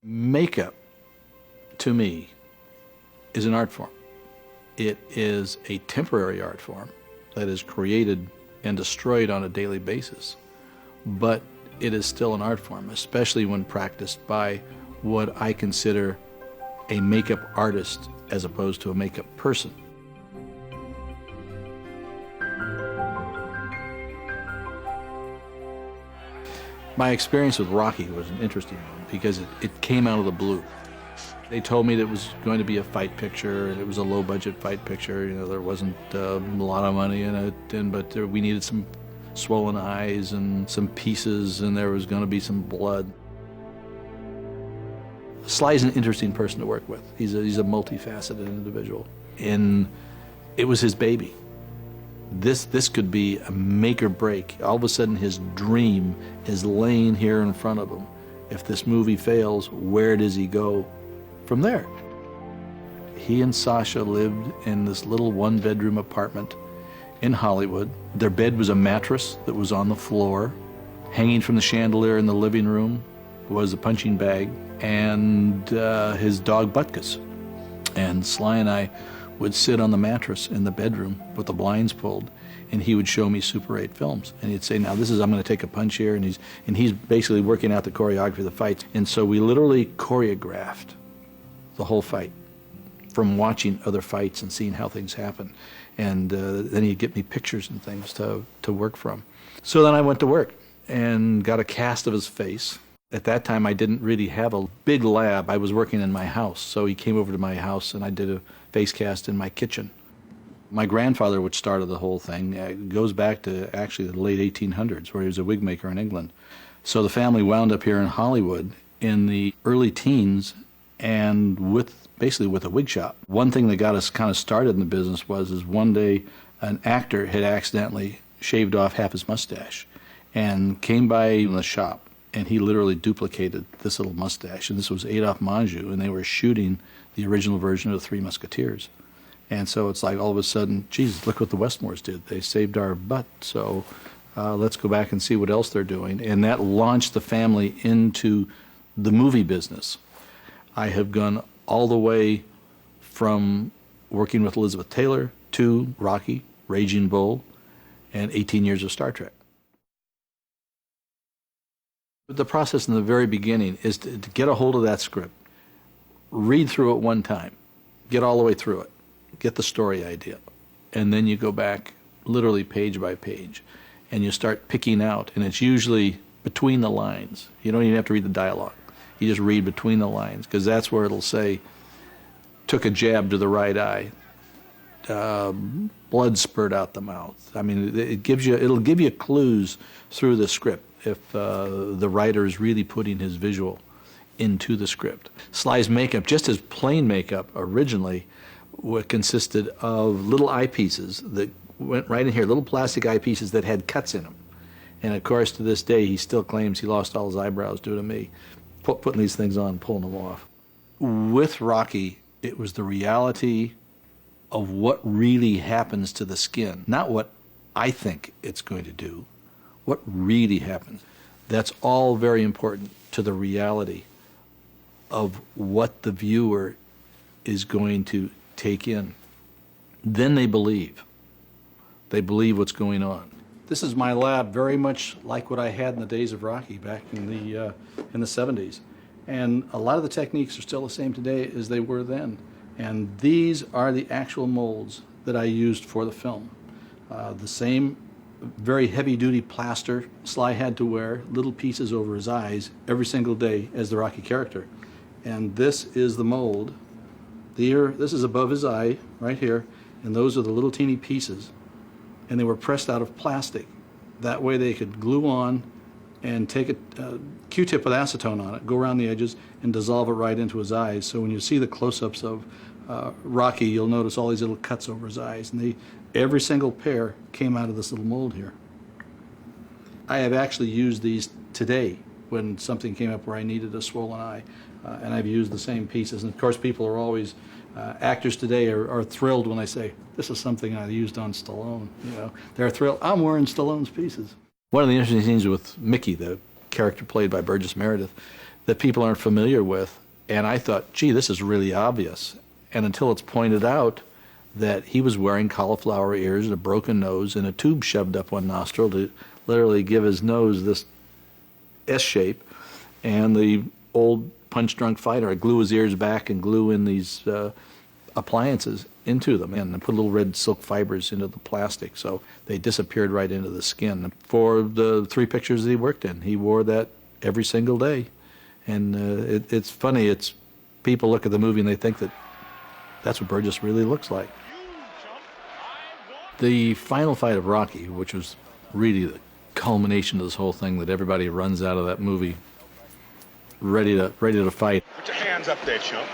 Makeup, to me, is an art form. It is a temporary art form that is created and destroyed on a daily basis. But it is still an art form, especially when practiced by what I consider a makeup artist as opposed to a makeup person. My experience with Rocky was an interesting one because it came out of the blue. They told me that it was going to be a fight picture, and it was a low-budget fight picture. You know, there wasn't a lot of money in it, but we needed some swollen eyes and some pieces, and there was going to be some blood. Sly's an interesting person to work with. He's a multifaceted individual, and it was his baby. This could be a make or break. All of a sudden, his dream is laying here in front of him. If this movie fails, where does he go from there? He and Sasha lived in this little one-bedroom apartment in Hollywood. Their bed was a mattress that was on the floor. Hanging from the chandelier in the living room was a punching bag and his dog Butkus. And Sly and I would sit on the mattress in the bedroom with the blinds pulled, and he would show me Super 8 films. And he'd say, now this is, I'm going to take a punch here, and he's basically working out the choreography of the fights. And so we literally choreographed the whole fight from watching other fights and seeing how things happen. And then he'd get me pictures and things to work from. So then I went to work and got a cast of his face. At that time, I didn't really have a big lab. I was working in my house, so he came over to my house, and I did a face cast in my kitchen. My grandfather, which started the whole thing, goes back to actually the late 1800s, where he was a wig maker in England. So the family wound up here in Hollywood in the early teens, and basically with a wig shop. One thing that got us kind of started in the business was one day an actor had accidentally shaved off half his mustache and came by in the shop, and he literally duplicated this little mustache. And this was Adolphe Menjou, and they were shooting the original version of The Three Musketeers. And so it's like all of a sudden, Jesus, look what the Westmores did. They saved our butt, so let's go back and see what else they're doing. And that launched the family into the movie business. I have gone all the way from working with Elizabeth Taylor to Rocky, Raging Bull, and 18 years of Star Trek. The process in the very beginning is to get a hold of that script, read through it one time, get all the way through it, get the story idea, and then you go back literally page by page, and you start picking out, and it's usually between the lines. You don't even have to read the dialogue. You just read between the lines, because that's where it'll say, took a jab to the right eye, blood spurted out the mouth. I mean, it'll give you clues through the script if the writer is really putting his visual into the script. Sly's makeup, just as plain makeup originally, consisted of little eyepieces that went right in here, little plastic eyepieces that had cuts in them. And of course, to this day, he still claims he lost all his eyebrows due to me putting these things on and pulling them off. With Rocky, it was the reality of what really happens to the skin, not what I think it's going to do, what really happens. That's all very important to the reality of what the viewer is going to take in. Then they believe. They believe what's going on. This is my lab, very much like what I had in the days of Rocky back in the 70s. And a lot of the techniques are still the same today as they were then. And these are the actual molds that I used for the film. The same very heavy-duty plaster Sly had to wear, little pieces over his eyes every single day as the Rocky character. And this is the mold. This is above his eye, right here, and those are the little teeny pieces. And they were pressed out of plastic. That way they could glue on and take a Q-tip with acetone on it, go around the edges, and dissolve it right into his eyes. So when you see the close-ups of Rocky, you'll notice all these little cuts over his eyes. And every single pair came out of this little mold here. I have actually used these today when something came up where I needed a swollen eye, and I've used the same pieces. And of course, people are always, actors today are thrilled when I say, this is something I used on Stallone. You know, they're thrilled, I'm wearing Stallone's pieces. One of the interesting things with Mickey, the character played by Burgess Meredith, that people aren't familiar with. And I thought, gee, this is really obvious. And until it's pointed out that he was wearing cauliflower ears and a broken nose and a tube shoved up one nostril to literally give his nose this S shape, and the old punch-drunk fighter, I glue his ears back and glue in these appliances into them and put little red silk fibers into the plastic so they disappeared right into the skin. For the 3 pictures that he worked in, he wore that every single day. And it's funny, it's people look at the movie and they think that that's what Burgess really looks like. The final fight of Rocky, which was really the culmination of this whole thing, that everybody runs out of that movie ready to fight. Put your hands up there, chump.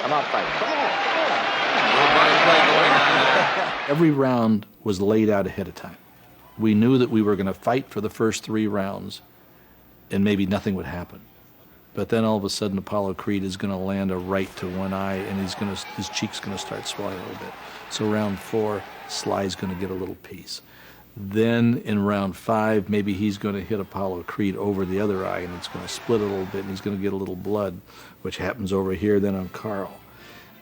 I'm not fighting. Come on. Every round was laid out ahead of time. We knew that we were going to fight for the first 3 rounds and maybe nothing would happen. But then all of a sudden Apollo Creed is going to land a right to one eye and his cheek's going to start swelling a little bit. So round 4, Sly's going to get a little piece. Then in round 5, maybe he's going to hit Apollo Creed over the other eye and it's going to split a little bit and he's going to get a little blood, which happens over here then on Carl.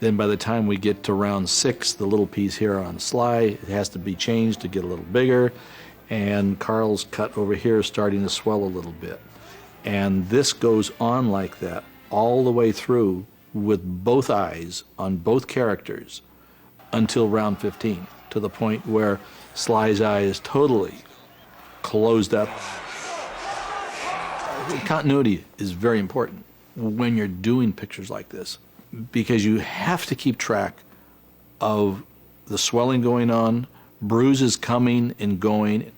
Then by the time we get to round 6, the little piece here on Sly, it has to be changed to get a little bigger, and Carl's cut over here is starting to swell a little bit. And this goes on like that all the way through with both eyes on both characters until round 15, to the point where Sly's eye is totally closed up. Continuity is very important when you're doing pictures like this, because you have to keep track of the swelling going on, bruises coming and going.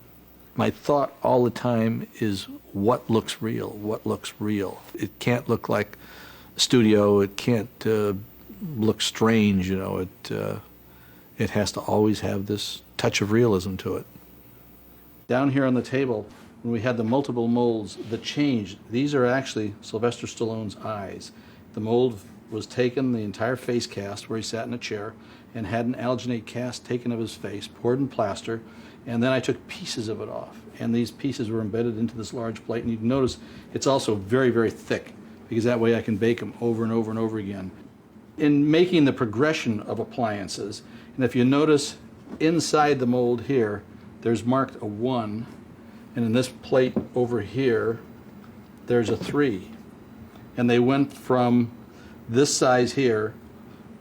My thought all the time is what looks real, what looks real. It can't look like a studio, it can't look strange, you know, it has to always have this touch of realism to it. Down here on the table, when we had the multiple molds that changed, these are actually Sylvester Stallone's eyes. The mold was taken, the entire face cast where he sat in a chair, and had an alginate cast taken of his face, poured in plaster, and then I took pieces of it off. And these pieces were embedded into this large plate, and you can notice it's also very, very thick, because that way I can bake them over and over and over again. In making the progression of appliances, and if you notice inside the mold here, there's marked a 1, and in this plate over here, there's a 3. And they went from this size here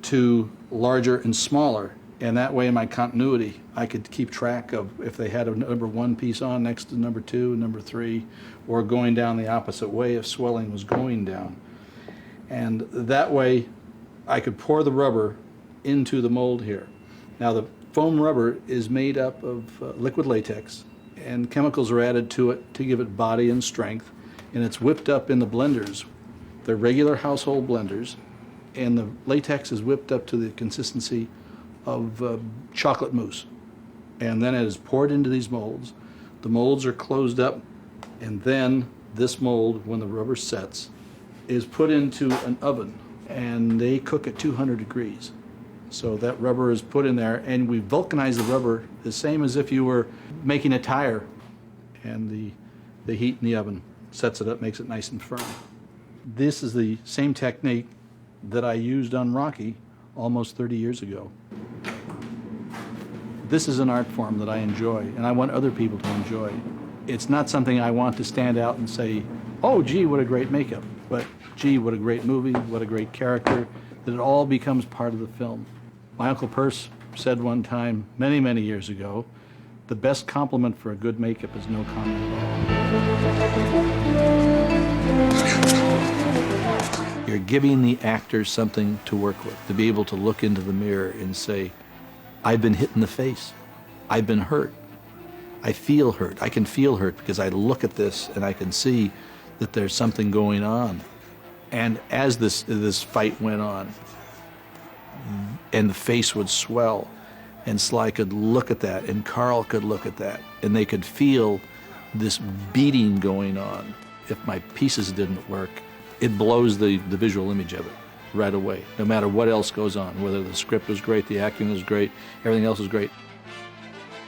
to larger and smaller, and that way in my continuity I could keep track of if they had a number 1 piece on next to number 2 and number 3, or going down the opposite way if swelling was going down. And that way I could pour the rubber into the mold here. Now the foam rubber is made up of liquid latex, and chemicals are added to it to give it body and strength, and it's whipped up in the blenders. They're regular household blenders, and the latex is whipped up to the consistency of chocolate mousse. And then it is poured into these molds. The molds are closed up, and then this mold, when the rubber sets, is put into an oven, and they cook at 200 degrees. So that rubber is put in there, and we vulcanize the rubber the same as if you were making a tire, and the heat in the oven sets it up, makes it nice and firm. This is the same technique that I used on Rocky almost 30 years ago. This is an art form that I enjoy, and I want other people to enjoy. It's not something I want to stand out and say, oh, gee, what a great makeup, but gee, what a great movie, what a great character, that it all becomes part of the film. My Uncle Perce said one time, many, many years ago, the best compliment for a good makeup is no comment at all. You're giving the actors something to work with, to be able to look into the mirror and say, I've been hit in the face. I've been hurt. I feel hurt. I can feel hurt because I look at this and I can see that there's something going on. And as this fight went on, and the face would swell, and Sly could look at that, and Carl could look at that, and they could feel this beating going on. If my pieces didn't work, it blows the visual image of it right away, no matter what else goes on, whether the script was great, the acting was great, everything else is great.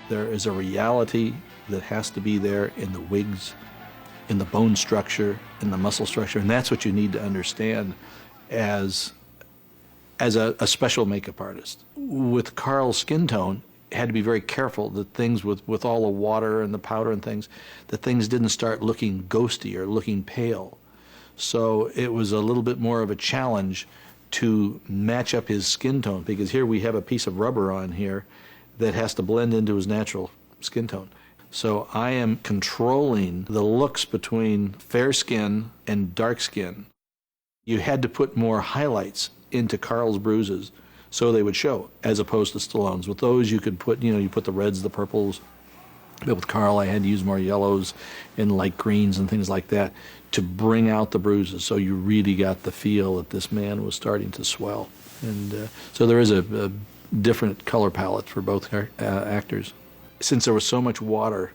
There is a reality that has to be there in the wigs in the bone structure, in the muscle structure, and that's what you need to understand as a special makeup artist. With Carl's skin tone, had to be very careful that things with all the water and the powder and things, that things didn't start looking ghosty or looking pale. So it was a little bit more of a challenge to match up his skin tone, because here we have a piece of rubber on here that has to blend into his natural skin tone. So I am controlling the looks between fair skin and dark skin. You had to put more highlights into Carl's bruises so they would show, as opposed to Stallone's. With those you could put, you put the reds, the purples. But with Carl I had to use more yellows and light greens and things like that to bring out the bruises, so you really got the feel that this man was starting to swell. And so there is a different color palette for both actors. Since there was so much water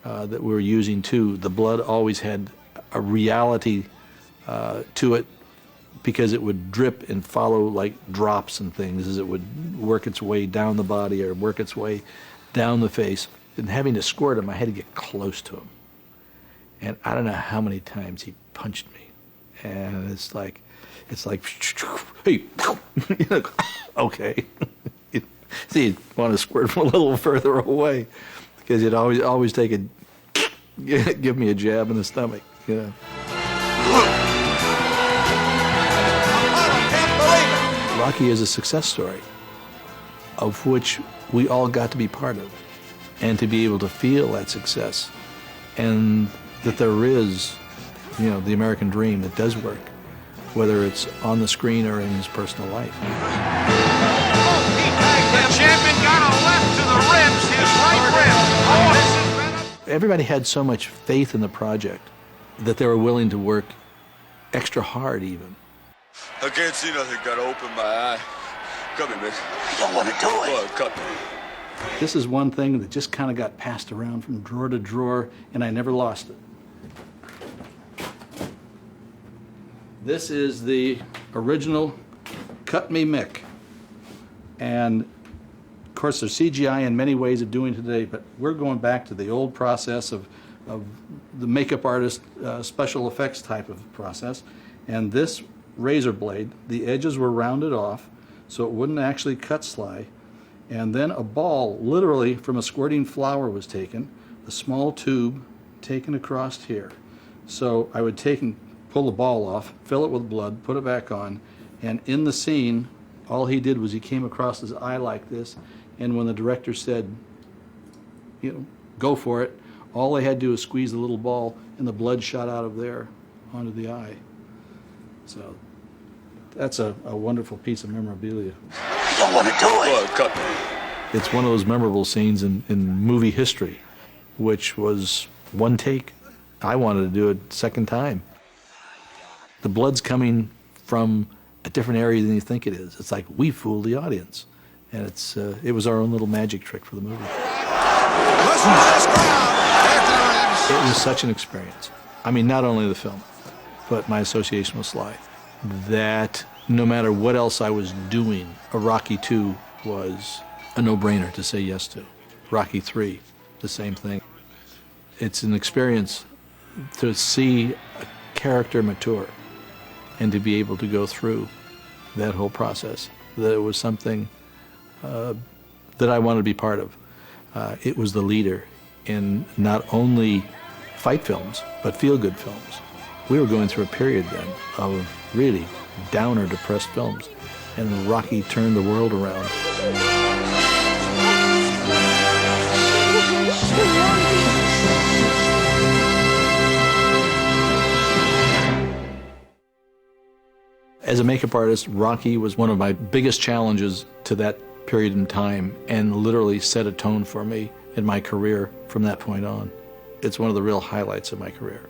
that we were using too, the blood always had a reality to it, because it would drip and follow like drops and things as it would work its way down the body or work its way down the face. And having to squirt him, I had to get close to him. And I don't know how many times he punched me. And it's like, hey, okay. See, you'd want to squirt him a little further away, because you'd always take give me a jab in the stomach, Rocky is a success story of which we all got to be part of, and to be able to feel that success, and that there is, the American dream that does work, whether it's on the screen or in his personal life. The champion got a left to the ribs, his right rib. Everybody had so much faith in the project that they were willing to work extra hard even. I can't see nothing, gotta open my eye. Come here, Mick. I don't want to do it. Go on, cut me. This is one thing that just kind of got passed around from drawer to drawer, and I never lost it. This is the original Cut Me Mick. And of course there's CGI in many ways of doing it today, but we're going back to the old process of the makeup artist special effects type of process. And this razor blade, the edges were rounded off so it wouldn't actually cut Sly. And then a ball, literally from a squirting flower, was taken, a small tube taken across here. So I would take and pull the ball off, fill it with blood, put it back on, and in the scene, all he did was he came across his eye like this, and when the director said, go for it, all they had to do was squeeze the little ball, and the blood shot out of there onto the eye. So that's a wonderful piece of memorabilia. I don't want to do it. Go on, cut me. It's one of those memorable scenes in movie history, which was one take. I wanted to do it second time. The blood's coming from a different area than you think it is. It's like we fooled the audience, and it was our own little magic trick for the movie. It was such an experience. I mean, not only the film, but my association with Sly, that no matter what else I was doing, a Rocky II was a no-brainer to say yes to. Rocky III, the same thing. It's an experience to see a character mature and to be able to go through that whole process. That it was something that I wanted to be part of. It was the leader in not only fight films, but feel-good films. We were going through a period then of really downer, depressed films, and Rocky turned the world around. As a makeup artist, Rocky was one of my biggest challenges to that period in time, and literally set a tone for me in my career from that point on. It's one of the real highlights of my career.